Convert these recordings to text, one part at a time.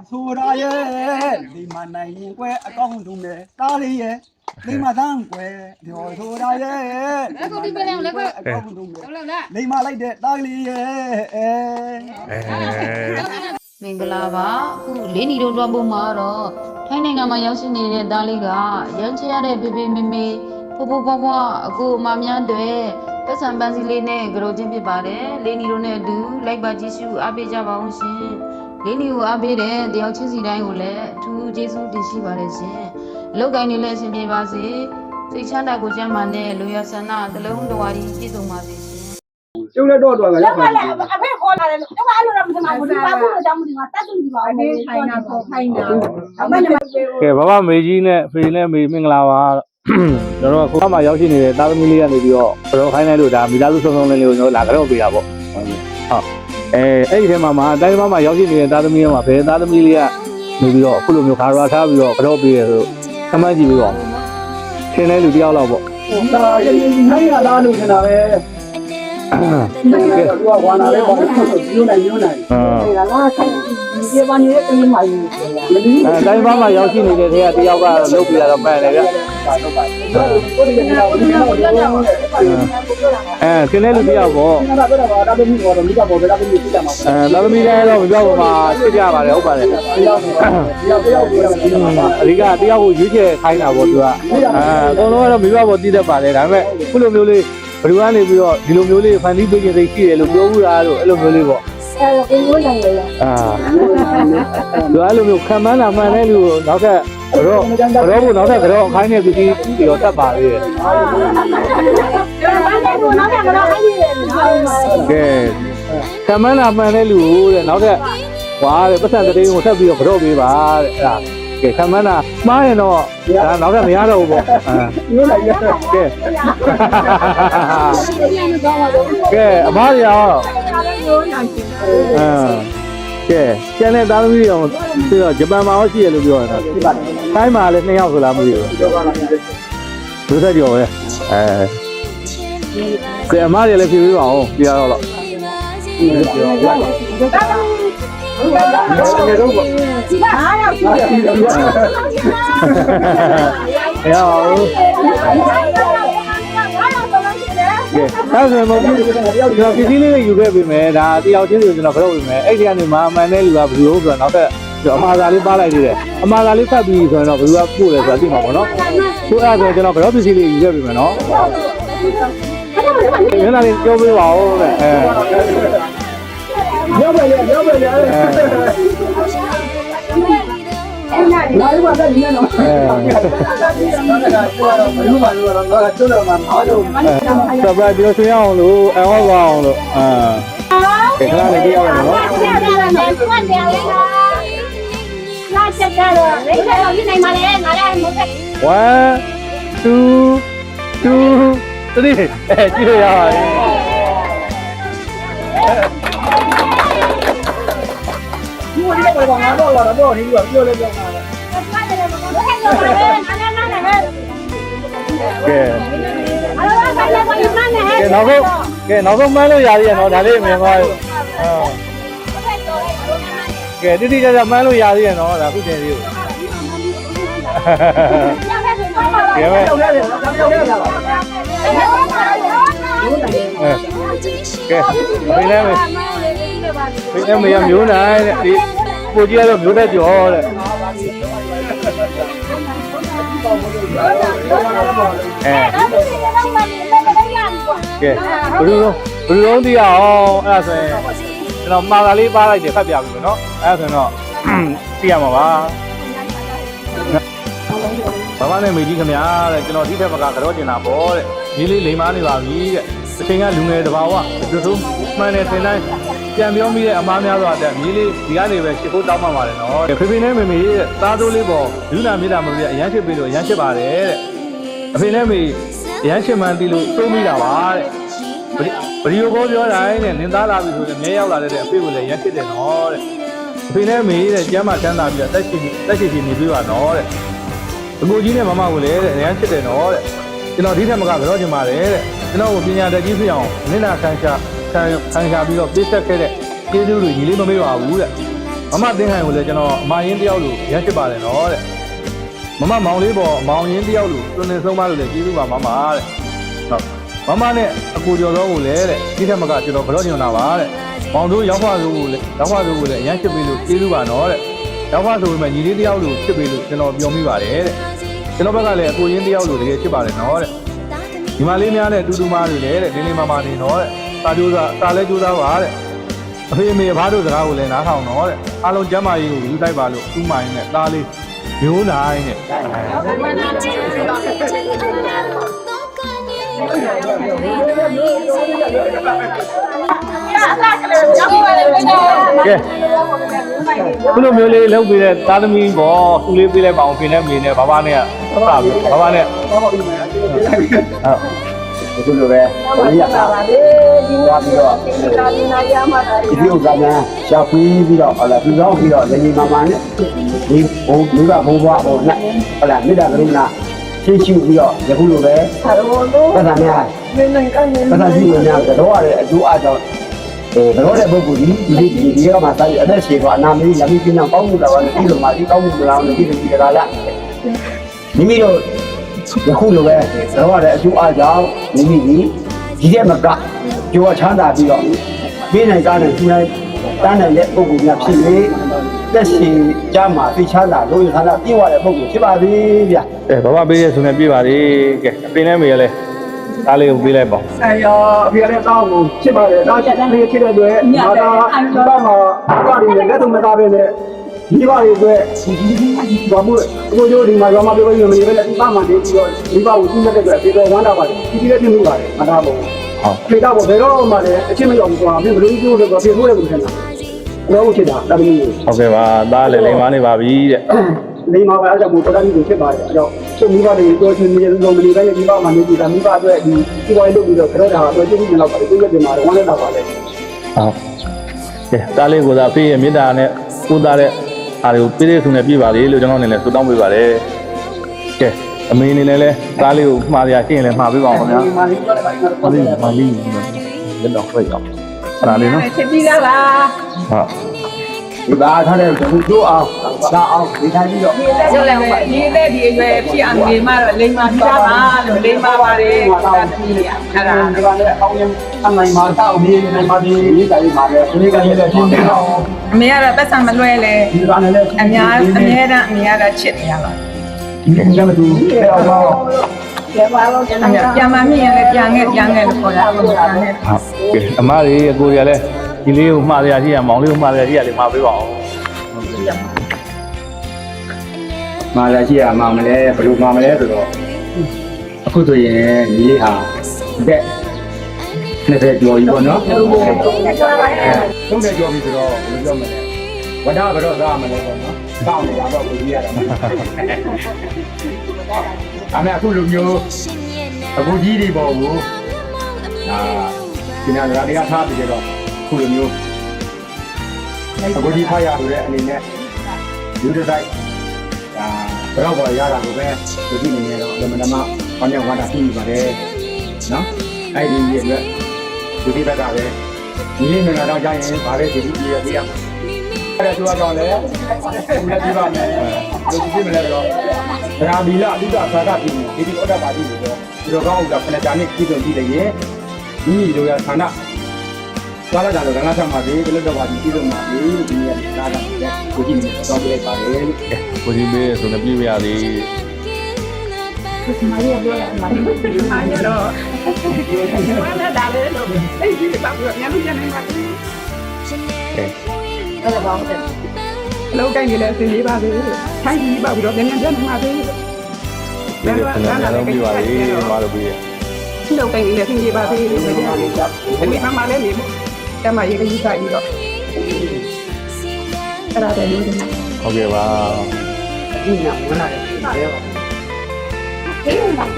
ဆိုရရဲ့ဒီမနိုင်ရင်ကွယ်အကောင်းဆုံးနဲ့တားလေးရဲ့လိမ္မာသန်းကွယ်ပြောဆိုရရဲ့အကောင်းဆုံးနဲ့လိမ္မာလိုက်တဲ့တားလေးရဲ့မင်္ဂလာပါအခုလေးနီတို့တွားဖို့မှာတော့ထိုင်းနိုင်ငံမှာရောက်ရှိနေတဲ့သားလေးကရမ်းချရတဲ့ဖေဖေမေမေဖိုးဖိုးဖွားဖွားအကိုအမများတွေပတ်စံပန်းစီလေးနဲ့ကြောချင်းဖြစ်ပါတယ်လေးနီတို့နဲ့အတူလိုက်ပါကြည့်ရှုအားပေးကြပါဦးရှင်လေးနီကိုအားပေးတဲ့တယောက်ချင်းစီတိုင်းကိုလည်းအထူးကျေးဇူးတင်ရှိပါတယ်ရှင်အလုပ်ကိုင်းတွေလည်းအဆင်ပြေပါစေစိတ်ချမ်းသာကိုကျန်းမာနဲ့လူရဆန္ဒတလုံးတော်ဝါဒီပြည့်စုံပါစေရှင်ကျုပ်လည်းတော့ကရောက်ပါပြီအဖေခေါ်လာတယ်တော့အဲ့လိုတော့မထမဘူးဒီပါဘူးလို့တောင်းနေမှာတတ်သူဒီပါဦးနေထိုင်တာခေါ်ခိုင်းတာအမေနဲ့ကဲဘဘမေကြီးနဲ့ဖေနဲ့မေမင်္ဂလာပါကျွန်တော်ခုမှရောက်ရှိနေတဲ့သားသမီးလေးကနေပြီးတော့ကြောခိုင်းလိုက်လို့ဒါမိသားစုဆုံးဆုံးလေးကိုကျွန်တော်လာကြောပေးတာပေါ့ဟုတ်အဲ့ဒီထဲမှာအတိုင်းမှာရောက်ရှိနေတဲ့သားသမီးတွေမှာဘယ်သားသမီးလေးကနေပြီးတော့အခုလိုမျိုးခါရထားပြီးတော့ကြောပေးရဆိုကမန်းကြည့်ပြီးတော့ရှင်းတဲ့လူတယောက်လောက်ပေါ့ဒါနိုင်ရလားလို့နေတာပဲကဲဝါနာလေးပါမျိုးနိုင်ဒါကဆိုင်ဒီပါနေတဲ့အိမ်မှာယူတိုင်းမှာရောက်ရှိနေတဲ့ထဲကတယောက်ကလုတ်ပြရတော့မှန်တယ်ဗျခင်းတဲ့လူတယောက်ပေါ့ဒါသမီးပေါ်တော့မိဘပေါ်ပဲဒါသမီးဖြစ်ကြမှာဒါသမီးလည်းတော့မပြောပါမှာဖြစ်ကြပါတယ်ဟုတ်ပါတယ်တယောက်အဓိကတယောက်ကိုရွေးချယ်ခိုင်းတာပေါ့သူကအကုန်လုံးကတော့မိဘပေါ်တည်တတ်ပါတယ်ဒါပေမဲ့ခုလိုမျိုးလေးဘယ်လိုကနေပြီးတော့ဒီလိုမျိုးလေးဖန်တီးပေးခြင်းသိရှိတယ်လို့ပြောဘူးလားလို့အဲ့လိုမျိုးလေးပေါ့အိမ်ဝင်နိုင်တယ်လူအဲ့လိုမျိုးခံမှန်းလာမှန်တဲ့လူကိုနောက်ထပ်တော့ဘုနောက်ထပ်ကတော့ခိုင်းနေပြီးပြီးတော့တတ်ပါလေကဲခံမှန်းလာမှန်တဲ့လူကိုတဲ့နောက်ထပ်ဟွာတဲ့ပတ်စံတည်းကိုဆက်ပြီးတော့ကြောပေးပါတဲ့အဲ့ဒါကဲခံမှန်းတာမှားရင်တော့ဒါနောက်ထပ်မရတော့ဘူးပေါ့မျိုးလိုက်ရကဲအမားရအောင်ကဲကျန်တဲ့သားသမီးတွေအောင်ပြီးတော့ဂျပန်မှာရောရှိရလို့ပြောနေတာဖြစ်ပါတယ်ထိုင်းမှာလည်း2ယောက်ဆိုလားမသိဘူးပြောပါလားဒုစက်ကြော်ပဲကဲအမားတွေလည်းဖြေပေးပါအောင်ပြရတော့လို့ပြောပါနေတော့ဘာရောက်ရှိတယ်ရအောင်အဲ့ဆိုမဟုတ်ဘူးကျွန်တော်ပစ္စည်းလေးတွေယူခဲ့ပြီမယ်ဒါတယောက်ချင်းဆိုကျွန်တော်ကြောက်ပြီမယ်အဲ့ဒီကနေမှအမှန်တဲ့လူကဘယ်လိုဆိုတော့နောက်ထပ်အမှားစာလေးပါလိုက်သေးတယ်အမှားစာလေးဖတ်ပြီးဆိုရင်တော့ဘယ်သူကပို့လဲဆိုတာသိမှာပေါ့နော်ကိုအဲ့ဆိုကျွန်တော်ကြောက်ပစ္စည်းလေးယူခဲ့ပြီမယ်နော်ညနေလေးပြောပေးပါဦးတဲ့ရောက်ပါလေနားရပါတဲ့ဒီနော်ဘယ်လိုမှလို့တော့ကျွတ်တော့မှမအားလို့စပရိုက်ပြောဆွေးအောင်လို့အဟောပါအောင်လို့ကဲခဏလေးကြည့်ရအောင်နော်လာချက်ကြတော့လိမ့်တော့ဒီနိုင်ပါလေငါလည်းမဟုတ်1 2 3ကြည့်လို့ရပါတယ်ဒီလိုတော့ငါတော့လာတော့ဒီလိုပြောလဲပြောမှာနောက်ဆုံးမှန်းလို့ရသေးရနော်ဒါလေးမြင်သွားကဲတိတိကျကျမှန်းလို့ရသေးရနော်ဒါခုတင်သေးဘူးကဲမဲကဲဘယ်လဲမရမျိုးနိုင်တဲ့ဒီကိုကြီးကတော့မျိုးတက်ကြောတဲ့ကဲဘလူလုံးတီးအောင်အဲ့ဒါဆိုရင်ကျွန်တော်မှားတာလေးပါလိုက်တယ်ဖတ်ပြပြီမယ်နော်အဲ့ဒါဆိုရင်တော့သိရမှာပါဘာမှလည်းမေကြီးခင်ဗျာတဲ့ကျွန်တော်ဒီထက်မကကြောကျင်တာပေါ့တဲ့ဒီလေးလိမ်မာနေပါပြီတဲ့အချိန်ကလူငယ်တဘာဝသူတို့မှန်တယ်သင်တိုင်းပြန်ပြောမိတဲ့အမားများစွာတဲ့မြေးလေးဒီကနေပဲရှစ်ဖို့တောင်းမှပါတယ်နော်ဖေဖေနဲ့မေမေရဲ့သားတိုးလေးပေါ်လူနာမြေတာမပြအရန်ချစ်ပေးလို့အရန်ချစ်ပါတယ်တဲ့အဖေနဲ့မေအရန်ချစ်မှန်တီးလို့သုံးမိတာပါတဲ့ဗီဒီယိုကောပြောတိုင်းနဲ့နင်သားလာပြီဆိုရင်မြဲရောက်လာတဲ့အဖေကိုလည်းရမ်းချစ်တယ်နော်တဲ့အဖေနဲ့မေတဲ့ကျမ်းမာချမ်းသာပြီးတက်ရှိနေပြီးပါနော်တဲ့အကိုကြီးနဲ့မမကိုလည်းတဲ့အရန်ချစ်တယ်နော်တဲ့ကျွန်တော်ဒီထက်မကကြောချင်ပါတယ်တဲ့ကျွန်တော်ကိုပညာတတ်ကြီးဖြစ်အောင်နင့်နာခံရှာပြီးတော့ပြည့်စက်ခဲ့တဲ့ကျေးဇူးတွေညီလေးမမေ့ပါဘူးတဲ့ မမသင်္ခိုင်ကိုလည်းကျွန်တော်အမရင်းတယောက်လို့ရရှိပါတယ်နော်တဲ့မမမောင်လေးပေါ်မောင်ရင်းတယောက်လို့တွင်နေဆုံးမလို့လည်းကျေးဇူးပါမမတဲ့ဟုတ်မမနဲ့အကိုကျော်တော်ကိုလည်းတဲ့ဒီထက်မကကျွန်တော်ဘလို့ညွန်တာပါတဲ့မောင်တို့ရောက်ပါဆိုကိုလည်းအရန်ချစ်ပေးလို့ကျေးဇူးပါနော်တဲ့ရောက်ပါဆိုပေမဲ့ညီလေးတယောက်လို့ချစ်ပေးလို့ကျွန်တော်ပြောမိပါတယ်တဲ့ကျွန်တော်ဘက်ကလည်းအကိုရင်းတယောက်လို့တကယ်ချစ်ပါတယ်နော်တဲ့ဒီမလေးများနဲ့တူတူမတွေလည်းတဲ့လေးလေးမမနေနော်တဲ့စာကြိုးစားစာလဲကြိုးစားပါတဲ့အဖေအမေဘာတို့စကားကိုလည်းနားထောင်တော့တဲ့အားလုံးကျမ်းမာရေးကိုယူတိုက်ပါလို့ဥမိုင်းနဲ့သားလေးမျိုးနိုင်နဲ့ကဲခုလိုမျိုးလေးလုပ်ပြီးတဲ့သားသမီးပေါ်သူလေးပေးလိုက်ပါအောင်ပြင်နဲ့မင်းနဲ့ဘာဘာနဲ့စပြီဘာဘာနဲ့ဟုတ်ဒီလိုပဲဘာရတာပါလေဒီသွားပြီးတော့ဒီဥစ္စာများရှာဖွေပြီးတော့ဟလာပြီးတော့ညီမမနဲ့ဒီဘုံကဘုံဘွားဟိုနဲ့ဟလာမိသားကလေးနာရှင်းရှင်းပြီးတော့ယခုလိုပဲပတ်တာများပတ်တာကြီးများတော့ရတယ်အကျိုးအကြောင်းဘယ်တော့တဲ့ပုဂ္ဂိုလ်ဒီကမှစားရအသက်ရှည်တော့အနာမည်ရမီပြင်းအောင်ကောင်းမှုတာပါလေဒီလိုမှဒီကောင်းမှုမလားလို့ဒီကလာမိမိတို့ယခုလိုပဲတော့ရတဲ့အကျိုးအကြောင်းမိမိဒီတဲ့မကကြိုးချမ်းသာပြီးတော့ပေးနိုင်တာနဲ့သူတိုင်းတန်းနိုင်တဲ့ပုဂ္ဂိုလ်များဖြစ်နေသက်ရှင်ကြမှာသိချမ်းသာလို့ရတာပြည့်ဝတဲ့ပုဂ္ဂိုလ်ဖြစ်ပါသေးဗျာဘာဘာပေးရဆိုနေပြပါသေးကဲအပင်နဲ့မေရလဲအားလေးကိုပေးလိုက်ပါဆရာအဖေလည်းတောင်းကိုဖြစ်ပါတယ်တော့ချက်တန်းလေးဖြစ်တဲ့အတွက်မာတာဒီဘက်မှာဘာတွေလဲလက်သုံးမသားပဲနဲ့ဒီပါတွေအတွက်ဘာမို့ကိုကျိုးဒီမှာရောမပြောလို့မနေပဲလက်ဒီပါမှာနေပြီးတော့ဒီပါကိုသူ့မဲ့တဲ့အတွက်ပြေတော်ဝမ်းတာပါတယ်ဒီလည်းပြင်လို့ပါတယ်မာတာပေါ့ဟုတ်ပြေတော့ဘယ်တော့မှလည်းအချင်းမရောက်ဘူးကွာပြင်ဘလို့ကျိုးတော့ပြင်လို့လည်းမထင်တာတော့ချစ်တာတမီးဟုတ်ကဲ့ပါသားလည်းလိမ်မနေပါပြီတဲ့လိမ်မပါအဲ့ဒါကိုတော်တော်ကြီးကိုဖြစ်ပါတယ်အဲ့တော့သူ့မိဘတွေကိုချင်းနေလုံးမနေပဲဒီပါမှာနေပြီးတာမိဘအတွက်ဒီပေါ်လုပ်ပြီးတော့ကြောတာတော့ကျင်းနေတော့ပါတယ်သူ့ရဲ့ပြင်မှာဝမ်းနေတာပါလေဟုတ်ကဲသားလေးကိုသာဖေးရဲ့မေတ္တာနဲ့ကိုသားတဲ့အားတွေကိုပြည့်စုံနေပြပါလေလို့ကျွန်တော်အနေနဲ့ဆုတောင်းပေးပါတယ်ကဲအမေအနေနဲ့လည်းသားလေးကိုမှားရရှိရင်လည်းမှားပေးပါအောင်ခင်ဗျာမာလီပြောတယ်ပါဒီမာလီလက်တော့ခွဲရောက်အဲ့ဒါလေးနော်ဖြစ်ပြီးလားဟုတ်ဒီပါထားတဲ့သူတို့အောင်ဒါအောင်ဒီတိုင်းပြီးတော့ကျလဲဒီတဲ့ဒီအရွယ်ဖြစ်အောင်နေမှတော့လိမ္မာပြပါလို့လိမ္မာပါတယ်ဒါသမီးရအဲ့ဒါဒီကလည်းအောင်ရင်အနိုင်မှာတောက်နေနေပါဒီတိုင်းမှာလည်းဒီကလည်းရှင်းနေတော့အမေကတော့ပတ်စံမလွှဲလဲဒီကလည်းအများတန်းအမေကတော့ချစ်နေရပါဒီကလည်းသူအောင်ပါပြန်မမြင်ရင်လည်းပြန်ခဲ့လို့ခေါ်တာဟုတ်ကဲ့အမတွေအကိုတွေကလည်းဒီလေးကိုမှားရရှိရမောင်လေးကိုမှားရရှိရလေမှားပေးပါအောင်မှားရရှိရမှာမလဲဘယ်လိုမှားမလဲဆိုတော့အခုဆိုရင်ညီလေးဟာတဲ့20ကျော်ပြီပေါ့နော်30ကျော်ပြီဆိုတော့ဘယ်လိုပြောမလဲဝဒဘယ်တော့သားမလဲပေါ့နော်တောင်းနေတာတော့ကိုကြီးရတာအမေအခုလိုမျိုးအခုကြီးတွေပေါ့ကိုဒီနေ့ကတရားထားပြီးတော့ခုလိုမျိုးအခုဒီဖားရဆိုတဲ့အနေနဲ့ယူတဲ့တိုင်းဘယ်တော့ပေါ်ရတာကိုပဲဒီဒီနေတော့ဓမ္မဓမ္မဘာနဲ့ဝါတာပြီးပါတယ်နော်အဲ့ဒီရဲ့အတွက်ဒီဒီဘက်ကပဲဒီလေးနေတာတော့ကြာရင်ဗားတဲ့ဒီဒီပြရပြရအဲ့ဒါဆိုတော့လည်းဘယ်လိုပြပါမလဲဒီဒီမလဲတော့ဗရာမီလာအဓိကသာကပြီးဒီဒီဩဒပါတိလို့ဒီတော့ကောင်းဥစ္စာခဏကြာနေကြည့်ကြည့်လိုက်ရင်ဒီလိုရဌာနသွားလာကြတော့ငါဆောင်ပါသေးဘယ်လိုတော့ပါဒီကြည့်လို့မှာဒီဒီရလာတာလေကိုကြည့်နေတော့ပြလိုက်ပါလေကိုကြည့်ပေးဆိုနေပြပြရသေးမာရီပြောရမာရီတော့ဘာလဲဒါလေလို့အဲ့ဒီဘာပြောညလို့ညနေမှာအဲ့ဒါဘာလဲလောက်တိုင်းလည်းသင်ပေးပါသေးထိုင်းကြီးပါပြီးတော့ညနေပြန်မှာသေးတယ်လည်းပြပါလေဘာလို့ပြရလောက်တိုင်းလည်းသင်ပေးပါသေးတယ်ဒီမှာမှလည်းနေတမရေကြီးဆိုင်ပြီးတော့အဲ့ဒါလည်းလို့ဟုတ်ကဲ့ပါဒီညမနာတယ်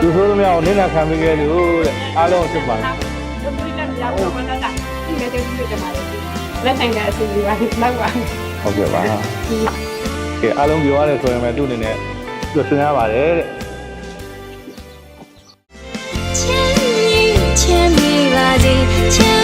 သူဆိုလို့မရအောင်နင်းနာခံပေးခဲ့လို့တဲ့အားလုံးဖြစ်ပါလက်ဆိုင်ကအစီအစဉ်လောက်ပါဟုတ်ကဲ့ပါကဲအားလုံးပြောရတယ်ဆိုရင်လည်းသူ့အနေနဲ့သူစဉ်းစားပါတယ်တဲ့牵你吧，牵。